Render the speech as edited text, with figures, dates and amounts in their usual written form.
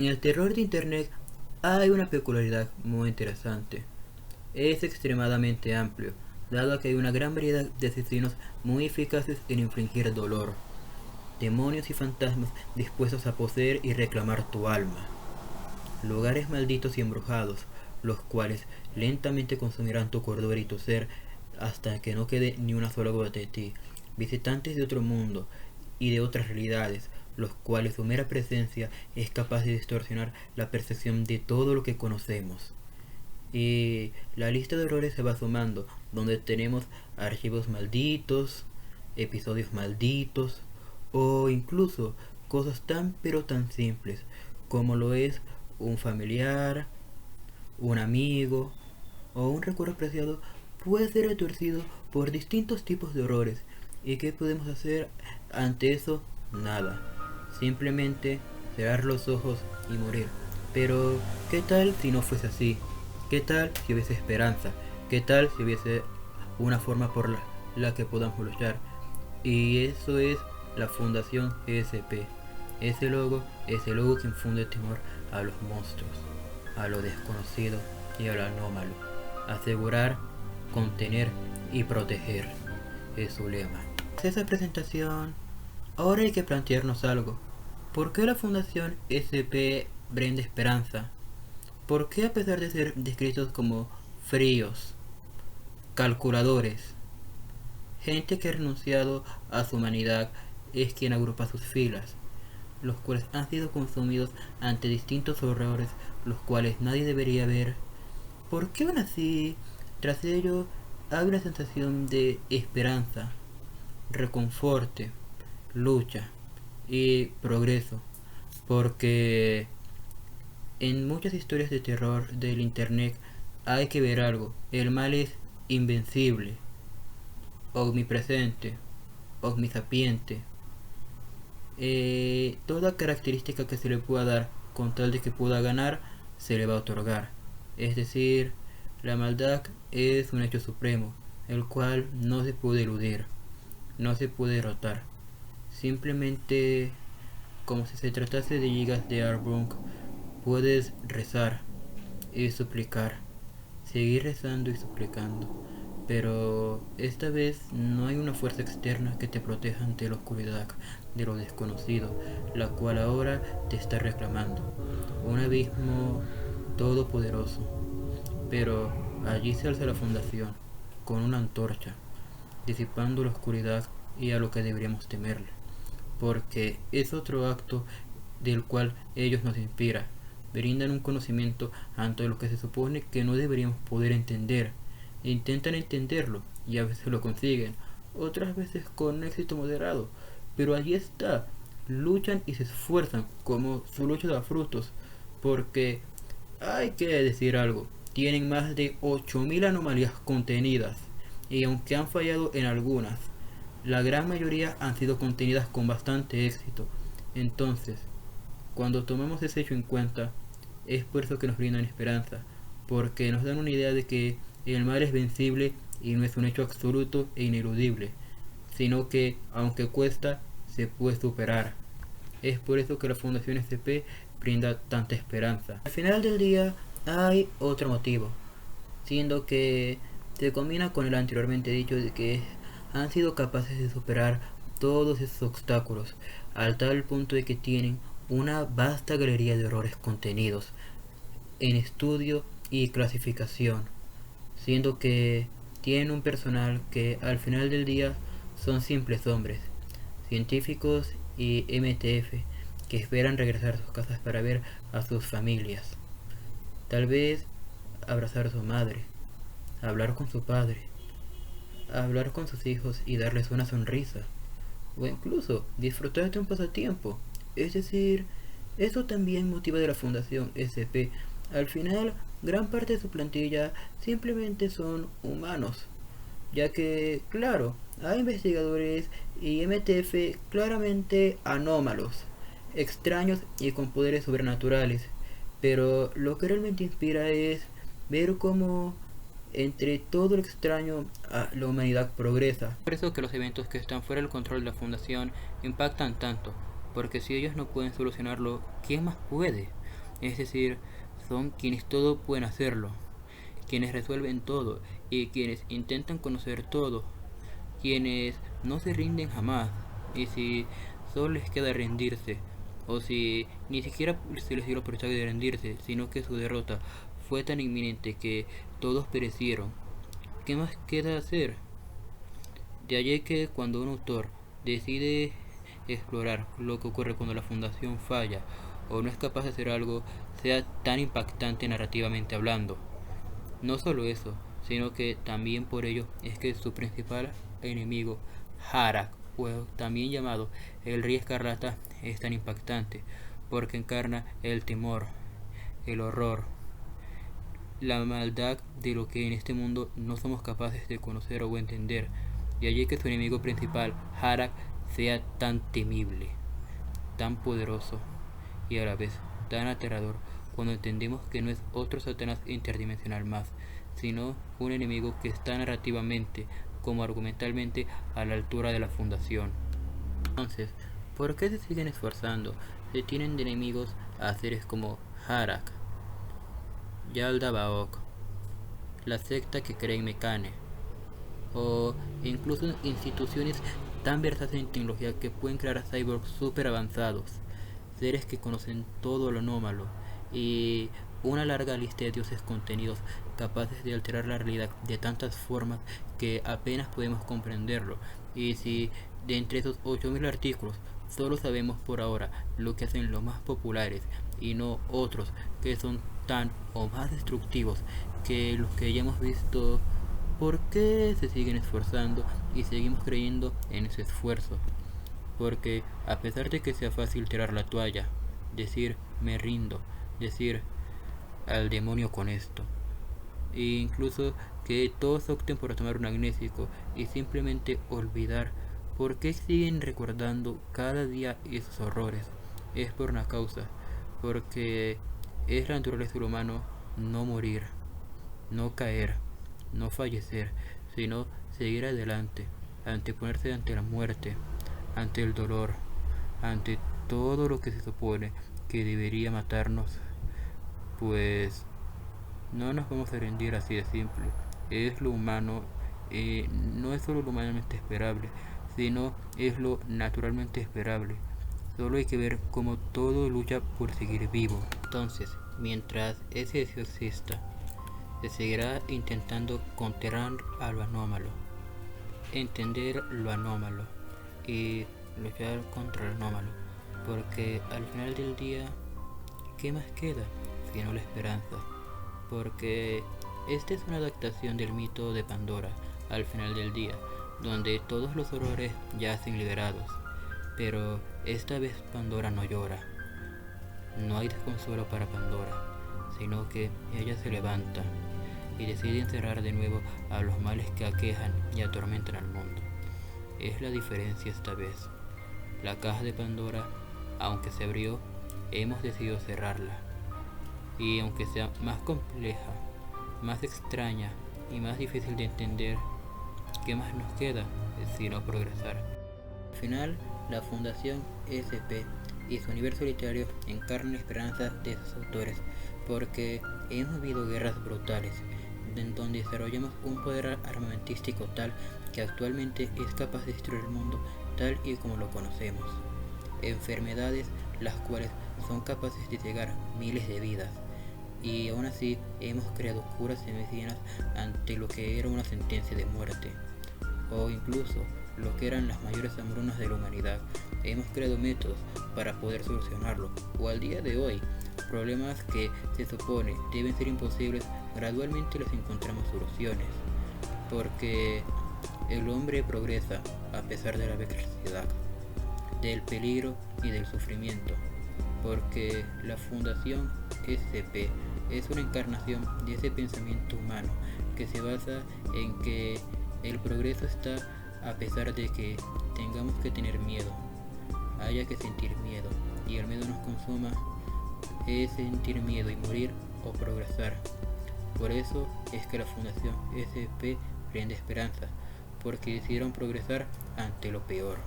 En el terror de Internet hay una peculiaridad muy interesante. Es extremadamente amplio, dado que hay una gran variedad de asesinos muy eficaces en infligir dolor, demonios y fantasmas dispuestos a poseer y reclamar tu alma, lugares malditos y embrujados, los cuales lentamente consumirán tu cordura y tu ser hasta que no quede ni una sola gota de ti, visitantes de otro mundo y de otras realidades, los cuales su mera presencia es capaz de distorsionar la percepción de todo lo que conocemos. Y la lista de horrores se va sumando, donde tenemos archivos malditos, episodios malditos, o incluso cosas tan pero tan simples como lo es un familiar, un amigo o un recuerdo apreciado puede ser retorcido por distintos tipos de horrores. ¿Y qué podemos hacer ante eso? Nada. Simplemente cerrar los ojos y morir. Pero, ¿qué tal si no fuese así? ¿Qué tal si hubiese esperanza? ¿Qué tal si hubiese una forma por la que podamos luchar? Y eso es la Fundación ESP. Ese logo que infunde temor a los monstruos, a lo desconocido y a lo anómalo. Asegurar, contener y proteger es su lema. Tras esa presentación, ahora hay que plantearnos algo. ¿Por qué la Fundación SP brinda esperanza? ¿Por qué, a pesar de ser descritos como fríos, calculadores, gente que ha renunciado a su humanidad, es quien agrupa sus filas, los cuales han sido consumidos ante distintos horrores, los cuales nadie debería ver? ¿Por qué aún así, tras ello, hay una sensación de esperanza, reconforte, lucha y progreso? Porque en muchas historias de terror del internet hay que ver algo. El mal es invencible, omnipresente, omnisapiente. Toda característica que se le pueda dar con tal de que pueda ganar, se le va a otorgar. Es decir, la maldad es un hecho supremo, el cual no se puede eludir, no se puede derrotar. Simplemente, como si se tratase de gigas de Arbrunk, puedes rezar y suplicar, seguir rezando y suplicando, pero esta vez no hay una fuerza externa que te proteja ante la oscuridad de lo desconocido, la cual ahora te está reclamando. Un abismo todopoderoso. Pero allí se alza la fundación, con una antorcha, disipando la oscuridad y a lo que deberíamos temerle, porque es otro acto del cual ellos nos inspiran. Brindan un conocimiento ante lo que se supone que no deberíamos poder entender. Intentan entenderlo y a veces lo consiguen, otras veces con éxito moderado, pero allí está. Luchan y se esfuerzan como su lucha da frutos, porque hay que decir algo, tienen más de 8000 anomalías contenidas, y aunque han fallado en algunas, la gran mayoría han sido contenidas con bastante éxito. Entonces, cuando tomamos ese hecho en cuenta, es por eso que nos brindan esperanza, porque nos dan una idea de que el mal es vencible y no es un hecho absoluto e ineludible, sino que, aunque cuesta, se puede superar. Es por eso que la Fundación SP brinda tanta esperanza. Al final del día hay otro motivo, siendo que se combina con el anteriormente dicho de que han sido capaces de superar todos esos obstáculos, al tal punto de que tienen una vasta galería de errores contenidos en estudio y clasificación, siendo que tienen un personal que al final del día son simples hombres, científicos y MTF, que esperan regresar a sus casas para ver a sus familias, tal vez abrazar a su madre, hablar con su padre, hablar con sus hijos y darles una sonrisa, o incluso disfrutar de un pasatiempo. Es decir, eso también motiva de la Fundación SP. Al final, gran parte de su plantilla simplemente son humanos, ya que, claro, hay investigadores y MTF claramente anómalos, extraños y con poderes sobrenaturales, pero lo que realmente inspira es ver cómo entre todo lo extraño la humanidad progresa. Por eso que los eventos que están fuera del control de la Fundación impactan tanto, porque si ellos no pueden solucionarlo, ¿quién más puede? Es decir, son quienes todo pueden hacerlo, quienes resuelven todo y quienes intentan conocer todo, quienes no se rinden jamás. Y si solo les queda rendirse, o si ni siquiera se les dio la oportunidad de rendirse, sino que su derrota fue tan inminente que todos perecieron, ¿qué más queda hacer? De allí que cuando un autor decide explorar lo que ocurre cuando la fundación falla o no es capaz de hacer algo, sea tan impactante narrativamente hablando. No solo eso, sino que también por ello es que su principal enemigo, Harak, o también llamado el Rey Escarlata, es tan impactante, porque encarna el temor, el horror, la maldad de lo que en este mundo no somos capaces de conocer o entender. Y allí que su enemigo principal, Harak, sea tan temible, tan poderoso y a la vez tan aterrador cuando entendemos que no es otro Satanás interdimensional más, sino un enemigo que está narrativamente como argumentalmente a la altura de la fundación. Entonces, ¿por qué se siguen esforzando? Se tienen de enemigos a seres como Harak, Yaldabaoth, la secta que cree en Mecane, o incluso instituciones tan versadas en tecnología que pueden crear cyborgs super avanzados, seres que conocen todo lo anómalo y una larga lista de dioses contenidos capaces de alterar la realidad de tantas formas que apenas podemos comprenderlo. Y si de entre esos 8000 artículos solo sabemos por ahora lo que hacen los más populares y no otros que son tan o más destructivos que los que ya hemos visto, ¿por qué se siguen esforzando y seguimos creyendo en ese esfuerzo? Porque a pesar de que sea fácil tirar la toalla, decir me rindo, decir al demonio con esto, e incluso que todos opten por tomar un agnésico y simplemente olvidar, ¿por qué siguen recordando cada día esos horrores? Es por una causa, porque es la naturaleza del humano no morir, no caer, no fallecer, sino seguir adelante, anteponerse ante la muerte, ante el dolor, ante todo lo que se supone que debería matarnos. Pues no nos vamos a rendir así de simple. Es lo humano, no es solo lo humanamente esperable, sino es lo naturalmente esperable. Solo hay que ver cómo todo lucha por seguir vivo. Entonces, mientras ese deseo exista, se seguirá intentando conterrar a lo anómalo, entender lo anómalo y luchar contra lo anómalo, porque al final del día, ¿qué más queda sino la esperanza? Porque esta es una adaptación del mito de Pandora al final del día, donde todos los horrores yacen liberados, pero esta vez Pandora no llora, no hay desconsuelo para Pandora, sino que ella se levanta y decide encerrar de nuevo a los males que aquejan y atormentan al mundo. Es la diferencia esta vez. La caja de Pandora, aunque se abrió, hemos decidido cerrarla. Y aunque sea más compleja, más extraña y más difícil de entender, ¿qué más nos queda sino progresar? Al final, la Fundación SP y su universo literario encarnan la esperanza de sus autores, porque hemos vivido guerras brutales, en donde desarrollamos un poder armamentístico tal que actualmente es capaz de destruir el mundo tal y como lo conocemos. Enfermedades las cuales son capaces de cegar miles de vidas. Y aún así hemos creado curas y medicinas ante lo que era una sentencia de muerte, o incluso lo que eran las mayores hambrunas de la humanidad. Hemos creado métodos para poder solucionarlo, o al día de hoy, problemas que se supone deben ser imposibles, gradualmente les encontramos soluciones, porque el hombre progresa a pesar de la adversidad, del peligro y del sufrimiento, porque la Fundación SP es una encarnación de ese pensamiento humano que se basa en que el progreso está a pesar de que tengamos que tener miedo, haya que sentir miedo y el miedo nos consuma, es sentir miedo y morir o progresar. Por eso es que la Fundación SP brinda esperanza, porque decidieron progresar ante lo peor.